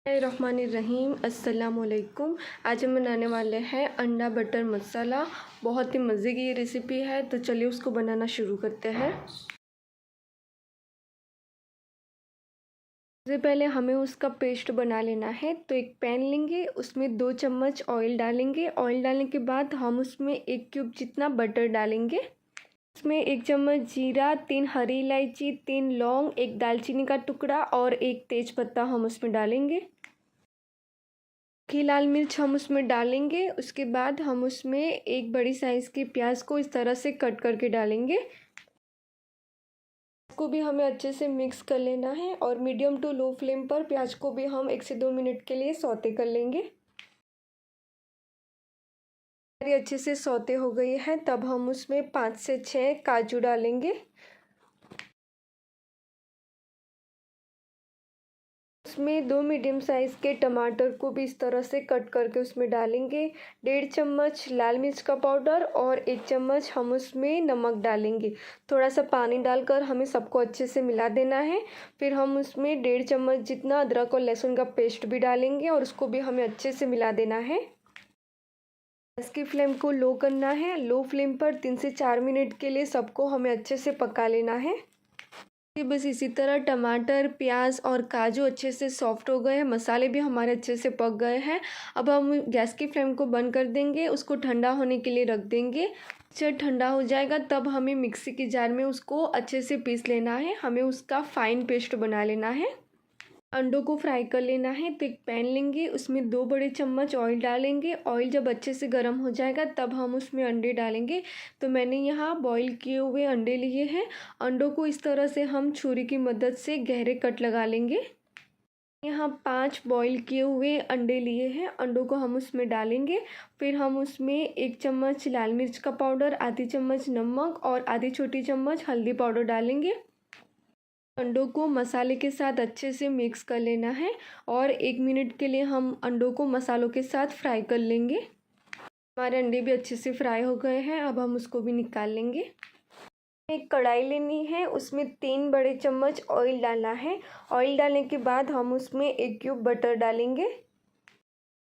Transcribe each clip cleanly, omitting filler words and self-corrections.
रहीम अस्सलाम वालेकुम। आज हम बनाने वाले हैं अंडा बटर मसाला। बहुत ही मज़े की ये रेसिपी है, तो चलिए उसको बनाना शुरू करते हैं। सबसे पहले हमें उसका पेस्ट बना लेना है। तो एक पैन लेंगे, उसमें 2 चम्मच ऑयल डालेंगे। ऑयल डालने के बाद हम उसमें 1 क्यूब जितना बटर डालेंगे। इसमें 1 चम्मच जीरा, 3 हरी इलायची, 3 लौंग, 1 दालचीनी का टुकड़ा और 1 तेज पत्ता हम उसमें डालेंगे। लाल मिर्च हम उसमें डालेंगे। उसके बाद हम उसमें एक बड़ी साइज़ की प्याज को इस तरह से कट करके डालेंगे। इसको भी हमें अच्छे से मिक्स कर लेना है और मीडियम टू लो फ्लेम पर प्याज को भी हम 1 से 2 मिनट के लिए सौते कर लेंगे। ये अच्छे से सौते हो गई है, तब हम उसमें 5 से 6 काजू डालेंगे। उसमें 2 मीडियम साइज़ के टमाटर को भी इस तरह से कट करके उसमें डालेंगे। 1.5 चम्मच लाल मिर्च का पाउडर और 1 चम्मच हम उसमें नमक डालेंगे। थोड़ा सा पानी डालकर हमें सबको अच्छे से मिला देना है। फिर हम उसमें 1.5 चम्मच जितना अदरक और लहसुन का पेस्ट भी डालेंगे और उसको भी हमें अच्छे से मिला देना है। गैस की फ्लेम को लो करना है। लो फ्लेम पर 3 से 4 मिनट के लिए सबको हमें अच्छे से पका लेना है। बस इसी तरह टमाटर, प्याज और काजू अच्छे से सॉफ्ट हो गए हैं, मसाले भी हमारे अच्छे से पक गए हैं। अब हम गैस की फ्लेम को बंद कर देंगे, उसको ठंडा होने के लिए रख देंगे। जब ठंडा हो जाएगा तब हमें मिक्सी के जार में उसको अच्छे से पीस लेना है। हमें उसका फाइन पेस्ट बना लेना है। अंडों को फ्राई कर लेना है। तो एक पैन लेंगे, उसमें 2 बड़े चम्मच ऑयल डालेंगे। ऑयल जब अच्छे से गर्म हो जाएगा तब हम उसमें अंडे डालेंगे। तो मैंने यहाँ बॉईल किए हुए अंडे लिए हैं। अंडों को इस तरह से हम छुरी की मदद से गहरे कट लगा लेंगे। यहाँ 5 बॉईल किए हुए अंडे लिए हैं। अंडों को हम उसमें डालेंगे। फिर हम उसमें 1 चम्मच लाल मिर्च का पाउडर, आधी चम्मच नमक और आधी छोटी चम्मच हल्दी पाउडर डालेंगे। अंडों को मसाले के साथ अच्छे से मिक्स कर लेना है और 1 मिनट के लिए हम अंडों को मसालों के साथ फ्राई कर लेंगे। हमारे अंडे भी अच्छे से फ्राई हो गए हैं, अब हम उसको भी निकाल लेंगे। एक कढ़ाई लेनी है, उसमें 3 बड़े चम्मच ऑयल डालना है। ऑयल डालने के बाद हम उसमें 1 क्यूब बटर डालेंगे।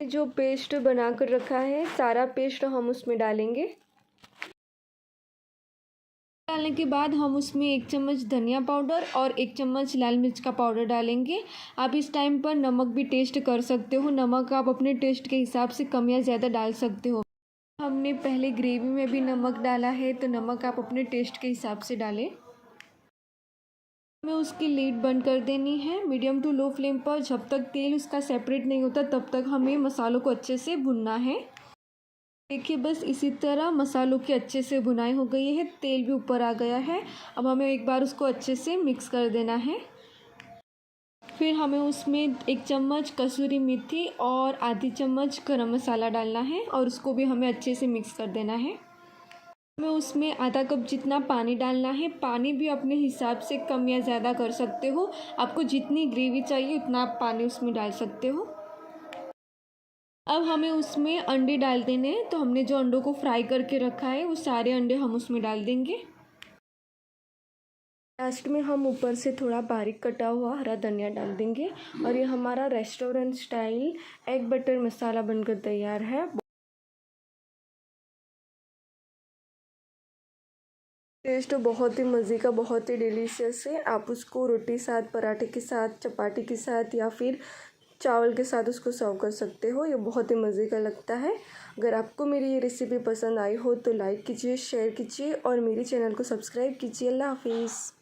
जो पेस्ट बना कर रखा है सारा पेस्ट हम उसमें डालेंगे। डालने के बाद हम उसमें 1 चम्मच धनिया पाउडर और 1 चम्मच लाल मिर्च का पाउडर डालेंगे। आप इस टाइम पर नमक भी टेस्ट कर सकते हो। नमक आप अपने टेस्ट के हिसाब से कम या ज़्यादा डाल सकते हो। हमने पहले ग्रेवी में भी नमक डाला है, तो नमक आप अपने टेस्ट के हिसाब से डालें। हमें उसकी लीड बंद कर देनी है मीडियम टू लो फ्लेम पर। जब तक तेल उसका सेपरेट नहीं होता तब तक हमें मसालों को अच्छे से भुनना है। देखिए, बस इसी तरह मसालों की अच्छे से भुनाई हो गई है, तेल भी ऊपर आ गया है। अब हमें एक बार उसको अच्छे से मिक्स कर देना है। फिर हमें उसमें 1 चम्मच कसूरी मेथी और आधी चम्मच गरम मसाला डालना है और उसको भी हमें अच्छे से मिक्स कर देना है। हमें उसमें आधा कप जितना पानी डालना है। पानी भी अपने हिसाब से कम या ज़्यादा कर सकते हो। आपको जितनी ग्रेवी चाहिए उतना आप पानी उसमें डाल सकते हो। अब हमें उसमें अंडे डाल देने हैं। तो हमने जो अंडों को फ्राई करके रखा है वो सारे अंडे हम उसमें डाल देंगे। लास्ट में हम ऊपर से थोड़ा बारीक कटा हुआ हरा धनिया डाल देंगे और ये हमारा रेस्टोरेंट स्टाइल एग बटर मसाला बनकर तैयार है। टेस्ट बहुत ही मज़े का, बहुत ही डिलीशियस है। आप उसको रोटी साथ, पराठे के साथ, चपाती के साथ या फिर चावल के साथ उसको सर्व कर सकते हो। ये बहुत ही मज़े का लगता है। अगर आपको मेरी ये रेसिपी पसंद आई हो तो लाइक कीजिए, शेयर कीजिए और मेरे चैनल को सब्सक्राइब कीजिए। अल्लाह हाफिज़।